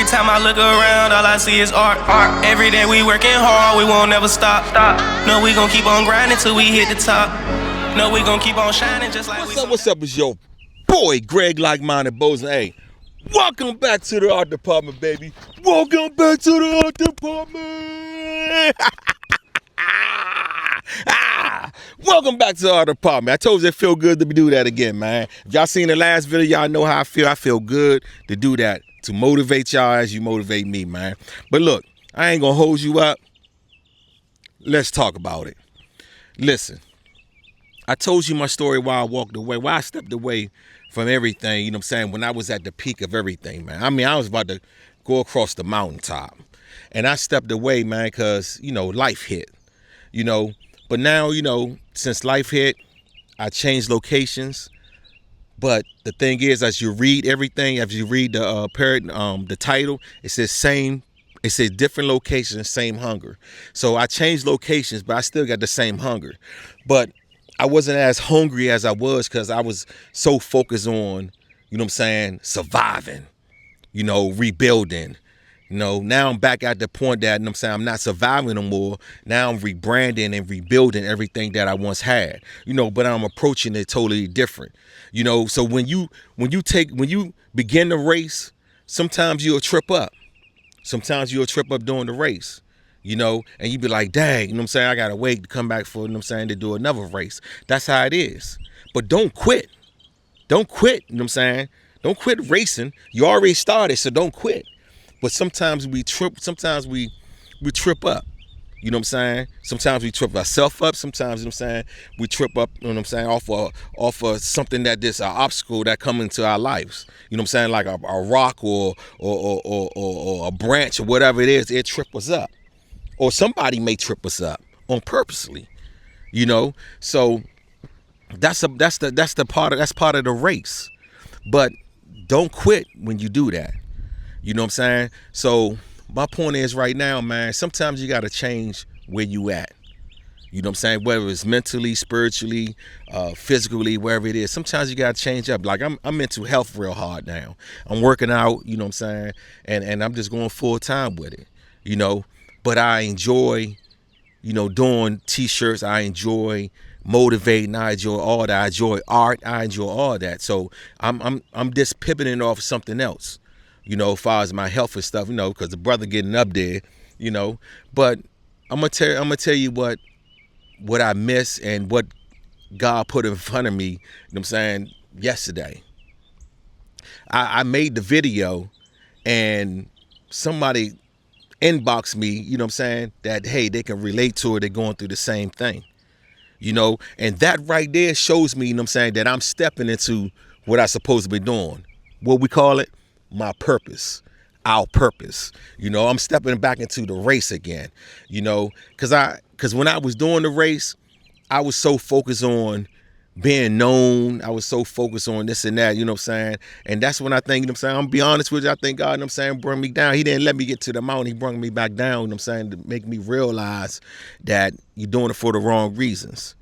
Every time I look around, all I see is art. Every day we working hard, we won't never stop. No, we gon' keep on grinding till we hit the top. No, we gon' keep on shining just like What's up? It's your boy, Greg Like-Minded Bozen. Hey, welcome back to the art department, baby. Welcome back to the art department. Welcome back to the art department. I told you it feel good to do that again, man. If y'all seen the last video, y'all know how I feel. I feel good to do that, to motivate y'all as you motivate me, man. But look, I ain't gonna hold you up. Let's talk about it. Listen, I told you my story while I walked away, while I stepped away from everything, you know what I'm saying, when I was at the peak of everything, man. I mean, I was about to go across the mountaintop. And I stepped away, man, because, you know, life hit, you know. But now, you know, since life hit, I changed locations. But the thing is, as you read everything, as you read the title, it says same. It says different locations, same hunger. So I changed locations, but I still got the same hunger. But I wasn't as hungry as I was because I was so focused on, you know what I'm saying, surviving, you know, rebuilding. You know, now I'm back at the point that, you know what I'm saying, I'm not surviving no more. Now I'm rebranding and rebuilding everything that I once had, you know, but I'm approaching it totally different. You know, so when you begin the race, sometimes you'll trip up. Sometimes you'll trip up during the race, you know, and you be like, dang, you know what I'm saying, I gotta wait to come back for, you know what I'm saying, to do another race. That's how it is. But don't quit. Don't quit, you know what I'm saying? Don't quit racing. You already started, so don't quit. But sometimes we trip up. You know what I'm saying? Sometimes we trip ourselves up. Sometimes, you know what I'm saying, we trip up, you know what I'm saying, off of something that is an obstacle that come into our lives. You know what I'm saying? Like a rock or a branch or whatever it is, it trip us up. Or somebody may trip us up on purposely. You know? So that's part of the race. But don't quit when you do that. You know what I'm saying? So my point is right now, man, sometimes you got to change where you at. You know what I'm saying? Whether it's mentally, spiritually, physically, wherever it is. Sometimes you got to change up. Like I'm into health real hard now. I'm working out, you know what I'm saying? And I'm just going full time with it, you know. But I enjoy, you know, doing t-shirts. I enjoy motivating. I enjoy all that. I enjoy art. I enjoy all that. So I'm just pivoting off something else. You know, as far as my health and stuff, you know, because the brother getting up there, you know. But I'm gonna tell you what I miss and what God put in front of me, you know what I'm saying, yesterday. I made the video and somebody inboxed me, you know what I'm saying, that, hey, they can relate to it, they're going through the same thing. You know, and that right there shows me, you know what I'm saying, that I'm stepping into what I'm supposed to be doing. What we call it? My purpose, our purpose. You know, I'm stepping back into the race again, you know, because when I was doing the race, I was so focused on being known. I was so focused on this and that, you know what I'm saying? And that's when I think, you know what I'm saying, I'm gonna be honest with you, I think God, you know what I'm saying, brought me down. He didn't let me get to the mountain. He brought me back down, you know what I'm saying, to make me realize that you're doing it for the wrong reasons,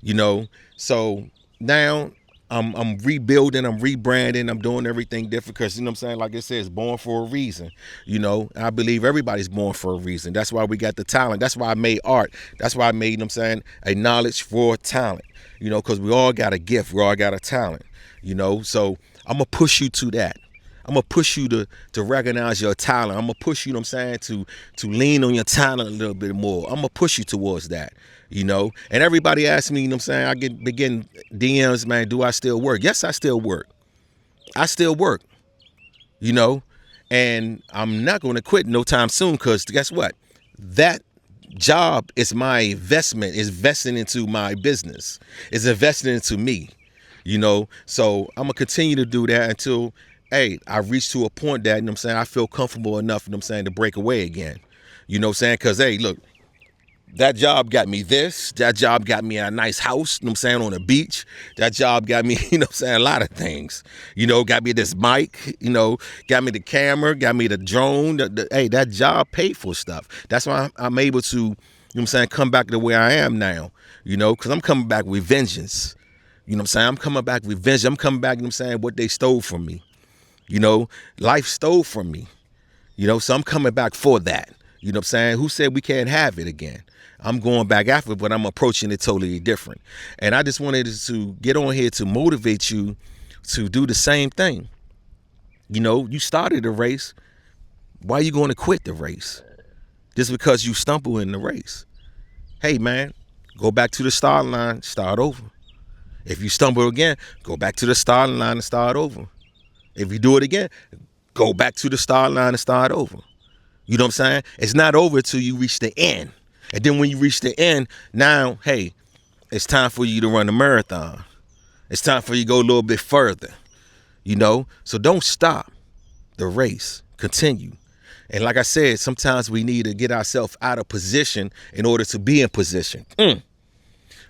you know? So now I'm rebuilding, I'm rebranding, I'm doing everything different because, you know what I'm saying, like it says, born for a reason, you know. I believe everybody's born for a reason. That's why we got the talent. That's why I made art. That's why I made, you know what I'm saying, a knowledge for talent, you know, because we all got a gift. We all got a talent, you know. So I'm going to push you to that. I'm going to push you to recognize your talent. I'm going to push you, you know what I'm saying, to lean on your talent a little bit more. I'm going to push you towards that. You know, and everybody asks me, you know what I'm saying, I begin DMs, man, do I still work? Yes, I still work. I still work, you know, and I'm not going to quit no time soon because guess what? That job is my investment, is investing into my business, is investing into me, you know, so I'm going to continue to do that until, hey, I reach to a point that, you know what I'm saying, I feel comfortable enough, you know what I'm saying, to break away again, you know what I'm saying, because, hey, look, that job got me this. That job got me a nice house, you know what I'm saying, on the beach. That job got me, you know what I'm saying, a lot of things. You know, got me this mic, you know, got me the camera, got me the drone. Hey, that job paid for stuff. That's why I'm able to, you know what I'm saying, come back to where I am now, you know, because I'm coming back with vengeance. You know what I'm saying? I'm coming back with vengeance. I'm coming back, you know what I'm saying, what they stole from me. You know, life stole from me. You know, so I'm coming back for that. You know what I'm saying? Who said we can't have it again? I'm going back after it, but I'm approaching it totally different. And I just wanted to get on here to motivate you to do the same thing. You know, you started a race. Why are you going to quit the race? Just because you stumble in the race. Hey, man, go back to the start line, start over. If you stumble again, go back to the starting line and start over. If you do it again, go back to the start line and start over. You know what I'm saying? It's not over till you reach the end. And then when you reach the end, now, hey, it's time for you to run a marathon. It's time for you to go a little bit further, you know? So don't stop the race. Continue. And like I said, sometimes we need to get ourselves out of position in order to be in position.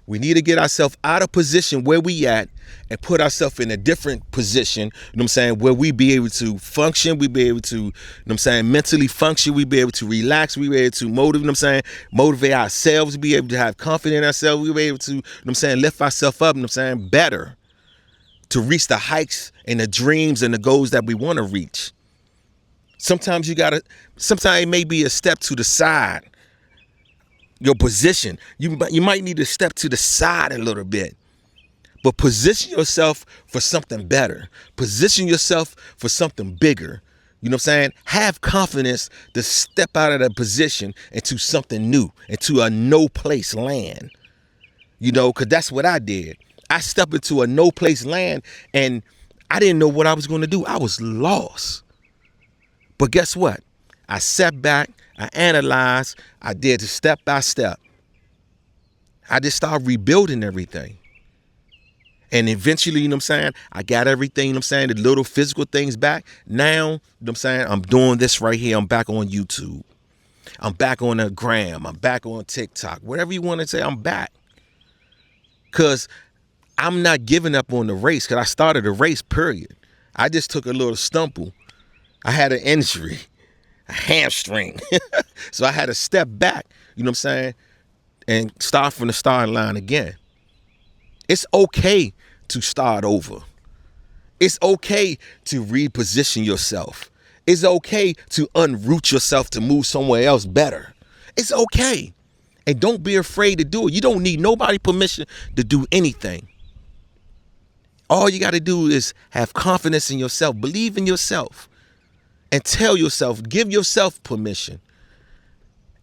We need to get ourselves out of position where we at and put ourselves in a different position, you know what I'm saying, where we be able to function, we be able to, you know what I'm saying, mentally function, we be able to relax, we be able to motivate, you know what I'm saying, motivate ourselves, be able to have confidence in ourselves, we be able to, you know what I'm saying, lift ourselves up, you know what I'm saying, better to reach the heights and the dreams and the goals that we want to reach. Sometimes it may be a step to the side. Your position, you might need to step to the side a little bit, but position yourself for something better. Position yourself for something bigger. You know what I'm saying? Have confidence to step out of that position into something new, into a no place land. You know, because that's what I did. I stepped into a no place land and I didn't know what I was going to do. I was lost. But guess what? I sat back, I analyzed, I did it step by step. I just started rebuilding everything. And eventually, you know what I'm saying, I got everything, you know what I'm saying, the little physical things back. Now, you know what I'm saying, I'm doing this right here. I'm back on YouTube. I'm back on the gram. I'm back on TikTok. Whatever you want to say, I'm back. Because I'm not giving up on the race, because I started a race, period. I just took a little stumble. I had an injury. A hamstring. So I had to step back, you know what I'm saying, and start from the starting line again. It's okay to start over. It's okay to reposition yourself. It's okay to unroot yourself to move somewhere else better. It's okay. And don't be afraid to do it. You don't need nobody's permission to do anything. All you got to do is have confidence in yourself, believe in yourself. And tell yourself, give yourself permission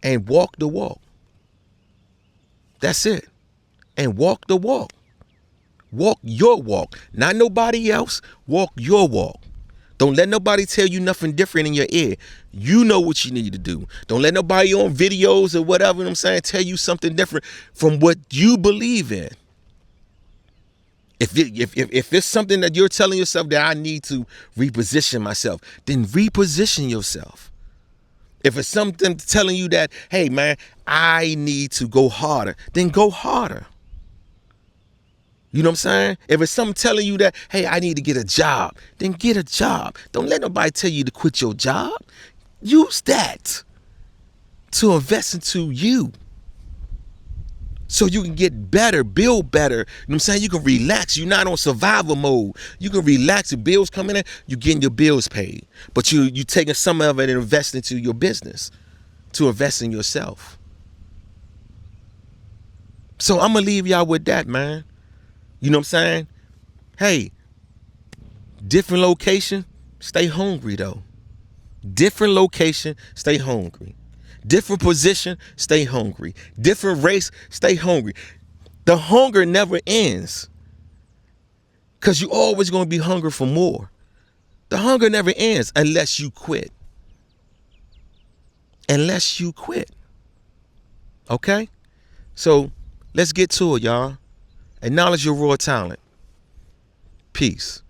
and walk the walk. That's it. And walk the walk. Walk your walk. Not nobody else. Walk your walk. Don't let nobody tell you nothing different in your ear. You know what you need to do. Don't let nobody on videos or whatever, you know what I'm saying, tell you something different from what you believe in. If it's something that you're telling yourself that I need to reposition myself, then reposition yourself. If it's something telling you that, hey, man, I need to go harder, then go harder. You know what I'm saying? If it's something telling you that, hey, I need to get a job, then get a job. Don't let nobody tell you to quit your job. Use that to invest into you. So you can get better, build better. You know what I'm saying? You can relax. You're not on survival mode. You can relax. The bills coming in, you're getting your bills paid. But you taking some of it and investing into your business, to invest in yourself. So I'm going to leave y'all with that, man. You know what I'm saying? Hey, different location, stay hungry though. Different location, stay hungry. Different position, stay hungry. Different race, stay hungry. The hunger never ends, because you're always going to be hungry for more. The hunger never ends unless you quit. Unless you quit. Okay? So let's get to it, y'all. Acknowledge your raw talent. Peace.